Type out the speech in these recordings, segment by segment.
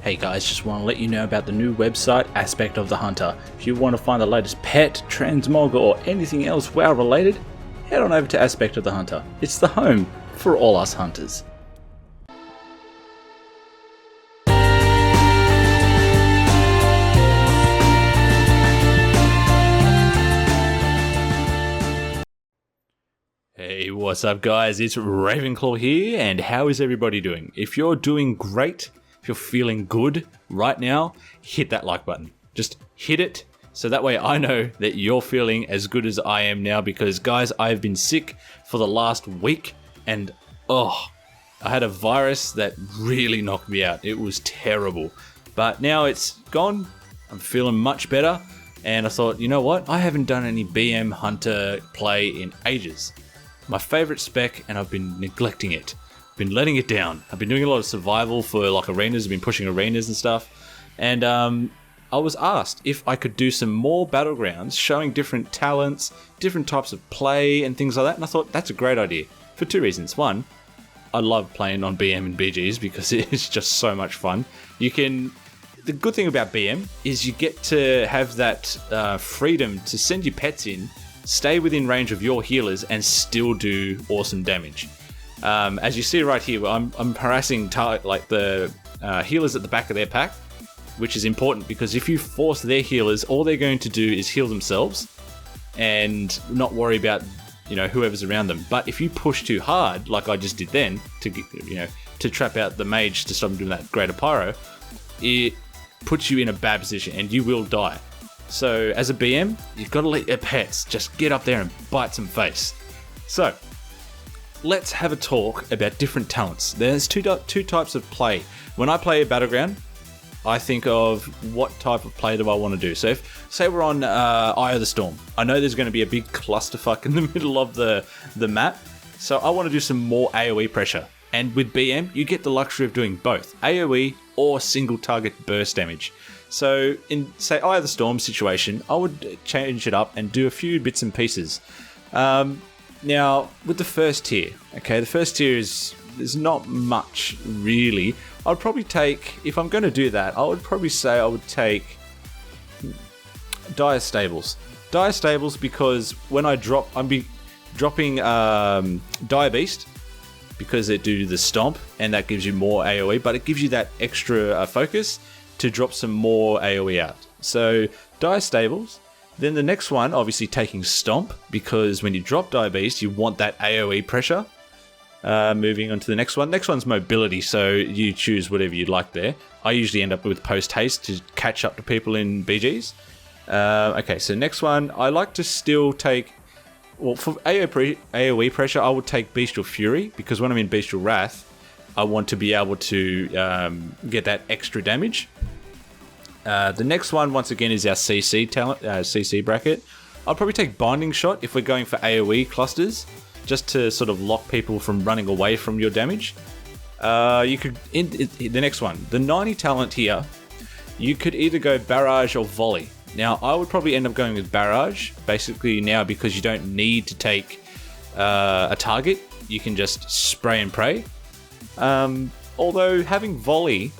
Hey guys, just want to let you know about the new website, Aspect of the Hunter. If you want to find the latest pet, transmog, or anything else WoW related, head on over to Aspect of the Hunter. It's the home for all us hunters. Hey, what's up guys? It's Ravenclaw here, and how is everybody doing? If you're doing great, if you're feeling good right now, hit that like button. Just hit it, so that way I know that you're feeling as good as I am now, because guys, I've been sick for the last week, and I had a virus that really knocked me out. It was terrible. But now it's gone, I'm feeling much better, and I thought, you know what? I haven't done any BM Hunter play in ages. My favorite spec, and I've been neglecting it. Been letting it down. I've been doing a lot of survival for like arenas, I've been pushing arenas and stuff. And I was asked if I could do some more battlegrounds showing different talents, different types of play and things like that. And I thought that's a great idea for two reasons. One, I love playing on BM and BGs because it's just so much fun. The good thing about BM is you get to have that freedom to send your pets in, stay within range of your healers, and still do awesome damage. As you see right here, I'm harassing the healers at the back of their pack, which is important because if you force their healers, all they're going to do is heal themselves and not worry about whoever's around them. But if you push too hard, like I just did then, to trap out the mage to stop them doing that greater pyro, it puts you in a bad position and you will die. So as a BM, you've got to let your pets just get up there and bite some face. So let's have a talk about different talents. There's two types of play. When I play a battleground, I think of what type of play do I want to do. So if, say we're on Eye of the Storm, I know there's going to be a big clusterfuck in the middle of the map, so I want to do some more AoE pressure. And with BM, you get the luxury of doing both AoE or single target burst damage. So in, say, Eye of the Storm situation, I would change it up and do a few bits and pieces. Now, with the first tier, the first tier is not much, really. I'd probably take, if I'm going to do that, I would probably say I would take Dire Stables. Dire Stables because when I drop, dropping Dire Beast, because they do the stomp, and that gives you more AoE, but it gives you that extra focus to drop some more AoE out. So Dire Stables. Then the next one, obviously taking Stomp, because when you drop Dire Beast, you want that AoE pressure. Moving on to the next one. Next one's Mobility, so you choose whatever you'd like there. I usually end up with Post Haste to catch up to people in BGs. So next one, I like to still take... Well, for AoE pressure, I would take Bestial Fury, because when I'm in Bestial Wrath, I want to be able to get that extra damage. The next one, once again, is our CC talent, CC bracket. I'll probably take Binding Shot if we're going for AoE clusters, just to sort of lock people from running away from your damage. You could, the next one, the 90 talent here, you could either go Barrage or Volley. Now, I would probably end up going with Barrage, basically now, because you don't need to take a target. You can just spray and pray. Although having Volley,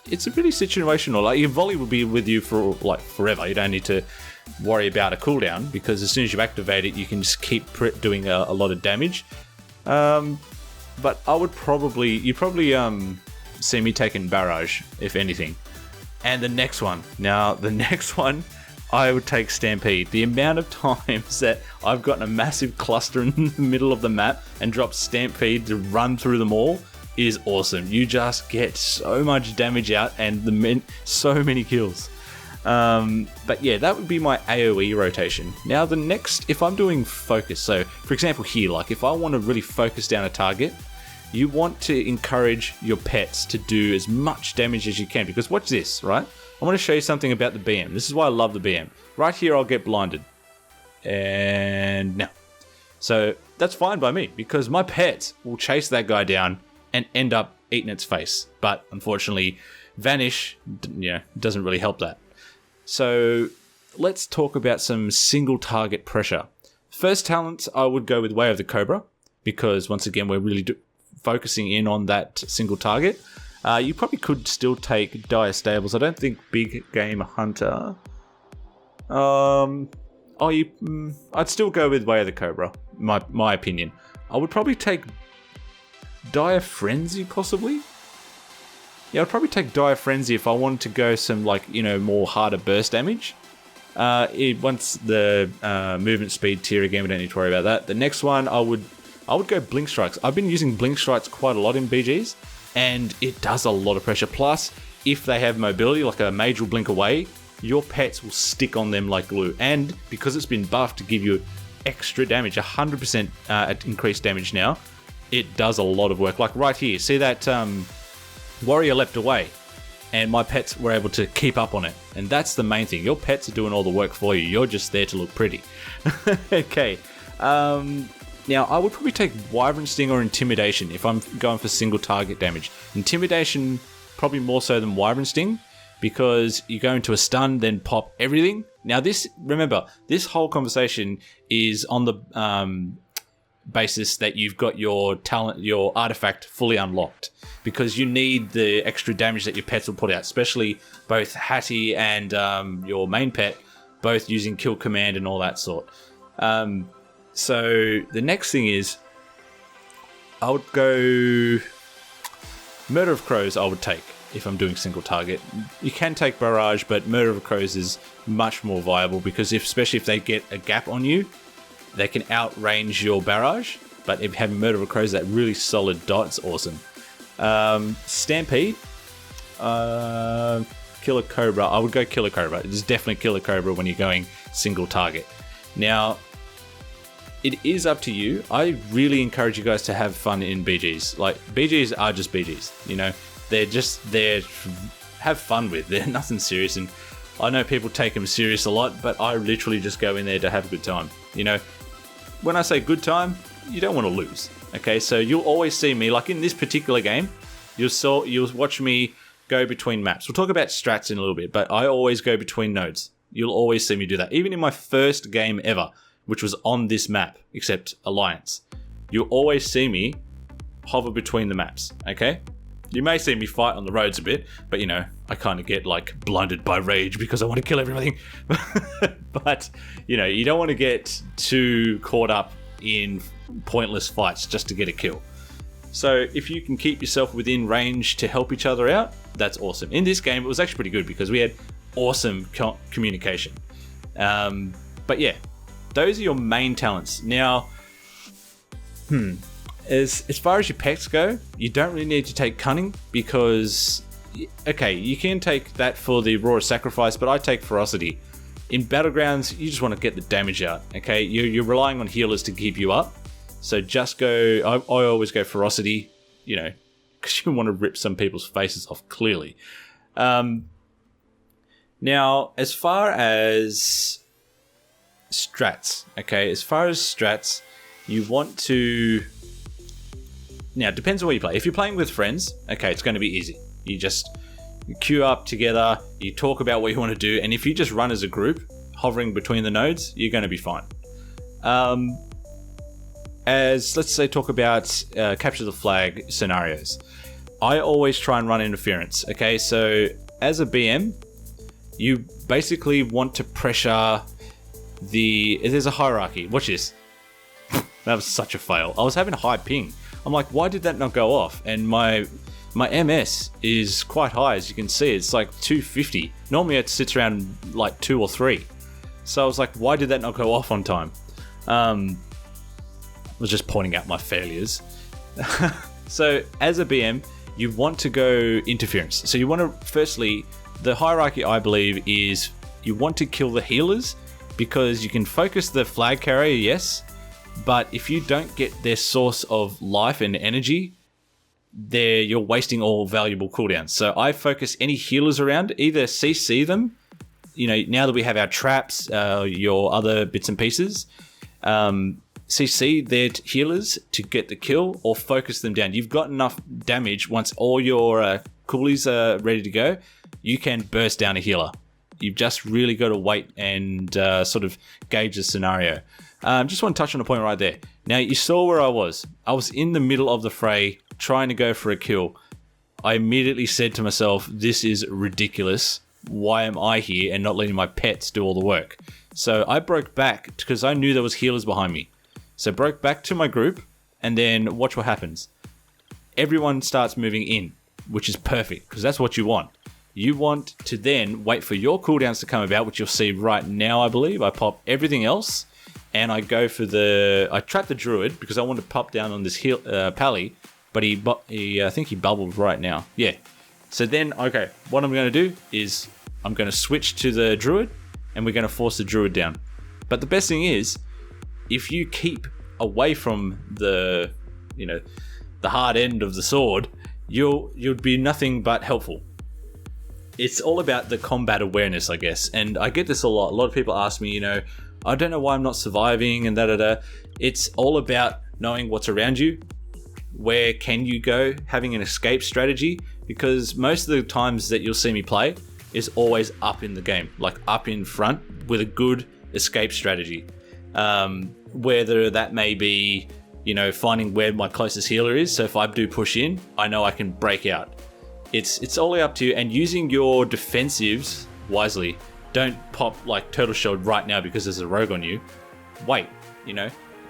it's a really situational. Like, your Volley will be with you for like forever. You don't need to worry about a cooldown, because as soon as you activate it, you can just keep doing a lot of damage. But I would probably, see me taking Barrage, if anything. And the next one, I would take Stampede. The amount of times that I've gotten a massive cluster in the middle of the map and dropped Stampede to run through them all is awesome. You just get so much damage out and so many kills. But yeah, that would be my AoE rotation. Now the next, if I'm doing focus, so for example here, like if I want to really focus down a target, you want to encourage your pets to do as much damage as you can, because watch this, right? I want to show you something about the BM. This is why I love the BM. Right here, I'll get blinded. And now. So that's fine by me, because my pets will chase that guy down and end up eating its face. But unfortunately, Vanish, doesn't really help that. So let's talk about some single target pressure. First talent, I would go with Way of the Cobra, because once again, we're really focusing in on that single target. You probably could still take Dire Stables. I don't think Big Game Hunter. I'd still go with Way of the Cobra. My opinion. I would probably take Dire Frenzy, possibly. Yeah, I'd probably take Dire Frenzy if I wanted to go some, like, more harder burst damage. Once the movement speed tier again, we don't need to worry about that. The next one, I would go Blink Strikes. I've been using Blink Strikes quite a lot in BGs, and it does a lot of pressure. Plus, if they have mobility, like a mage will blink away, your pets will stick on them like glue. And because it's been buffed to give you extra damage, 100% increased damage now, it does a lot of work. Like right here, see that warrior leapt away, and my pets were able to keep up on it. And that's the main thing. Your pets are doing all the work for you. You're just there to look pretty. Okay. Now, I would probably take Wyvern Sting or Intimidation if I'm going for single target damage. Intimidation, probably more so than Wyvern Sting, because you go into a stun, then pop everything. Now, remember, this whole conversation is on the basis that you've got your talent, your artifact fully unlocked, because you need the extra damage that your pets will put out, especially both Hattie and your main pet, both using kill command and all that sort. So the next thing is, I would go Murder of Crows. I would take if I'm doing single target. You can take Barrage, but Murder of Crows is much more viable, because especially if they get a gap on you, they can outrange your Barrage. But if having Murder of Crows, that really solid dot, it's awesome. Stampede, Killer Cobra. I would go Killer Cobra. It is definitely Killer Cobra when you're going single target. Now, it is up to you. I really encourage you guys to have fun in BGs. Like, BGs are just BGs, They're just there to have fun with. They're nothing serious, and I know people take them serious a lot, but I literally just go in there to have a good time. When I say good time, you don't want to lose. Okay, so you'll always see me, like in this particular game, you'll watch me go between maps. We'll talk about strats in a little bit, but I always go between nodes. You'll always see me do that. Even in my first game ever, which was on this map, except Alliance, you'll always see me hover between the maps, okay? You may see me fight on the roads a bit, but I kind of get like blinded by rage because I want to kill everything. But, you don't want to get too caught up in pointless fights just to get a kill. So if you can keep yourself within range to help each other out, that's awesome. In this game, it was actually pretty good because we had awesome communication. But yeah, those are your main talents. Now, as far as your pets go, you don't really need to take Cunning because, okay, you can take that for the Raw Sacrifice, but I take Ferocity. In Battlegrounds, you just want to get the damage out, okay? You're relying on healers to keep you up. So just go, I always go Ferocity, because you want to rip some people's faces off, clearly. Now, as far as strats, okay? You want to... Now, it depends on what you play. If you're playing with friends, okay, it's going to be easy. You just queue up together, you talk about what you want to do, and if you just run as a group, hovering between the nodes, you're going to be fine. As, let's say, talk about capture the flag scenarios. I always try and run interference, okay? So, as a BM, you basically want to pressure there's a hierarchy. Watch this. That was such a fail. I was having a high ping. I'm like, why did that not go off? And my MS is quite high, as you can see. It's like 250. Normally it sits around like 2 or 3. So I was like, why did that not go off on time? I was just pointing out my failures. So as a BM, you want to go interference. So you want to, firstly, the hierarchy, I believe, is you want to kill the healers because you can focus the flag carrier, yes, but if you don't get their source of life and energy, you're wasting all valuable cooldowns. So I focus any healers around, either CC them, now that we have our traps, your other bits and pieces, CC their healers to get the kill, or focus them down. You've got enough damage once all your coolies are ready to go, you can burst down a healer. You've just really got to wait and sort of gauge the scenario. Just want to touch on a point right there. Now, you saw where I was. I was in the middle of the fray, trying to go for a kill. I immediately said to myself, this is ridiculous. Why am I here and not letting my pets do all the work? So I broke back because I knew there was healers behind me. So broke back to my group, and then watch what happens. Everyone starts moving in, which is perfect because that's what you want. You want to then wait for your cooldowns to come about, which you'll see right now, I believe. I pop everything else, and I go for I trap the druid because I want to pop down on this heal, pally, but I think he bubbled right now. Yeah. So then, okay, what I'm going to do is I'm going to switch to the druid, and we're going to force the druid down. But the best thing is, if you keep away from the hard end of the sword, you'll be nothing but helpful. It's all about the combat awareness, I guess. And I get this a lot. A lot of people ask me, I don't know why I'm not surviving and da-da-da. It's all about knowing what's around you. Where can you go? Having an escape strategy. Because most of the times that you'll see me play is always up in the game. Like up in front with a good escape strategy. Whether that may be, finding where my closest healer is. So if I do push in, I know I can break out. It's all up to you, and using your defensives wisely. Don't pop like turtle shell right now because there's a rogue on you. Wait,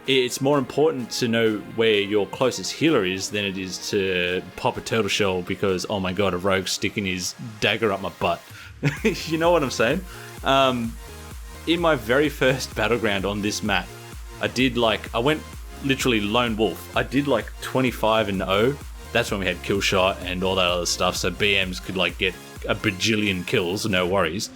it's more important to know where your closest healer is than it is to pop a turtle shell because, oh my god, a rogue's sticking his dagger up my butt. You know what I'm saying? In my very first battleground on this map, I went literally lone wolf. I did 25-0. That's when we had kill shot and all that other stuff, so BMs could get a bajillion kills, no worries.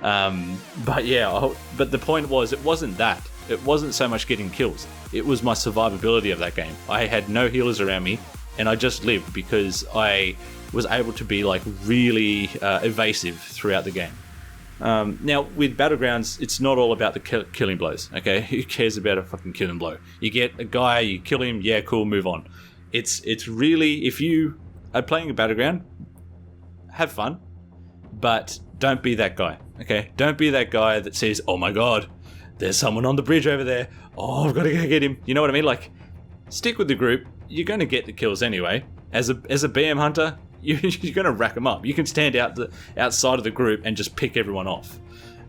But the point was, it wasn't that. It wasn't so much getting kills. It was my survivability of that game. I had no healers around me, and I just lived because I was able to be really evasive throughout the game. Now, with Battlegrounds, it's not all about the killing blows, okay? Who cares about a fucking killing blow? You get a guy, you kill him, yeah, cool, move on. It's really, if you are playing a Battleground, have fun, but don't be that guy, okay? Don't be that guy that says, oh my god, there's someone on the bridge over there. Oh, I've got to go get him. You know what I mean? Stick with the group. You're going to get the kills anyway. As a BM hunter, you're going to rack them up. You can stand outside of the group and just pick everyone off.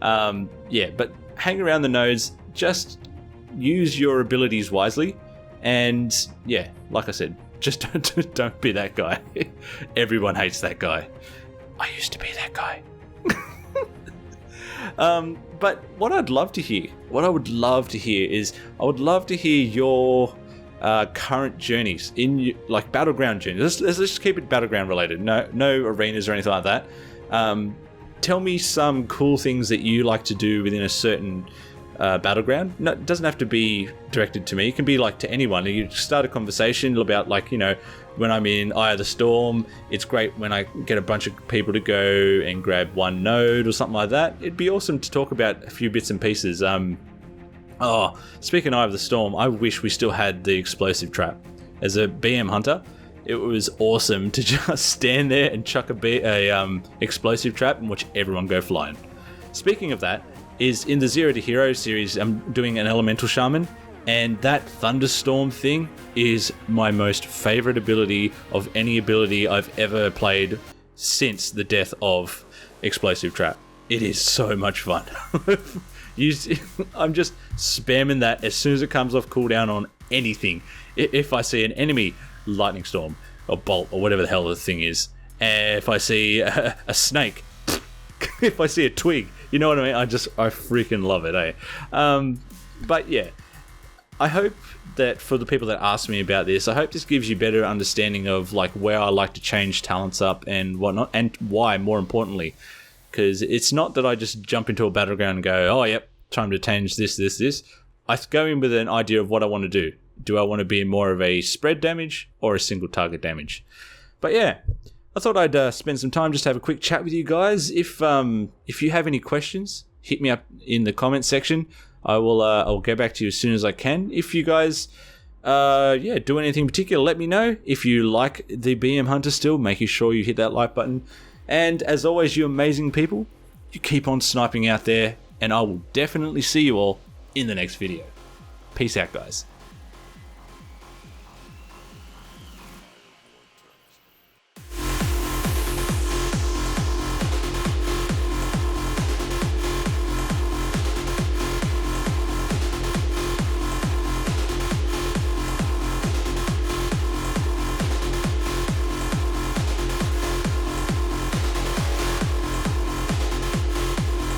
But hang around the nodes. Just use your abilities wisely. And yeah, like I said, just don't be that guy. Everyone hates that guy. I used to be that guy. But what I would love to hear is I would love to hear your current journeys in battleground journeys. Let's just keep it battleground related. No arenas or anything like that. Tell me some cool things that you like to do within a certain battleground. No, it doesn't have to be directed to me. It can be to anyone. You start a conversation about when I'm in Eye of the Storm, it's great when I get a bunch of people to go and grab one node or something like that. It'd be awesome to talk about a few bits and pieces. Speaking of Eye of the Storm, I wish we still had the explosive trap. As a BM hunter, it was awesome to just stand there and chuck a explosive trap and watch everyone go flying. Speaking of that, is in the Zero to Hero series, I'm doing an Elemental Shaman, and that Thunderstorm thing is my most favorite ability of any ability I've ever played since the death of Explosive Trap. It is so much fun. I'm just spamming that as soon as it comes off cooldown on anything. If I see an enemy, Lightning Storm or Bolt or whatever the hell the thing is. If I see a snake, if I see a twig, you know what I mean? I freaking love it, eh? But yeah, I hope that for the people that ask me about this, I hope this gives you better understanding of where I like to change talents up and whatnot, and why, more importantly. Because it's not that I just jump into a battleground and go, oh, yep, time to change this. I go in with an idea of what I want to do. Do I want to be more of a spread damage or a single target damage? But yeah, I thought I'd spend some time just to have a quick chat with you guys. If you have any questions, hit me up in the comments section. I'll get back to you as soon as I can. If you guys do anything particular, let me know. If you like the BM Hunter still, make sure you hit that like button. And as always, you amazing people, you keep on sniping out there, and I will definitely see you all in the next video. Peace out, guys.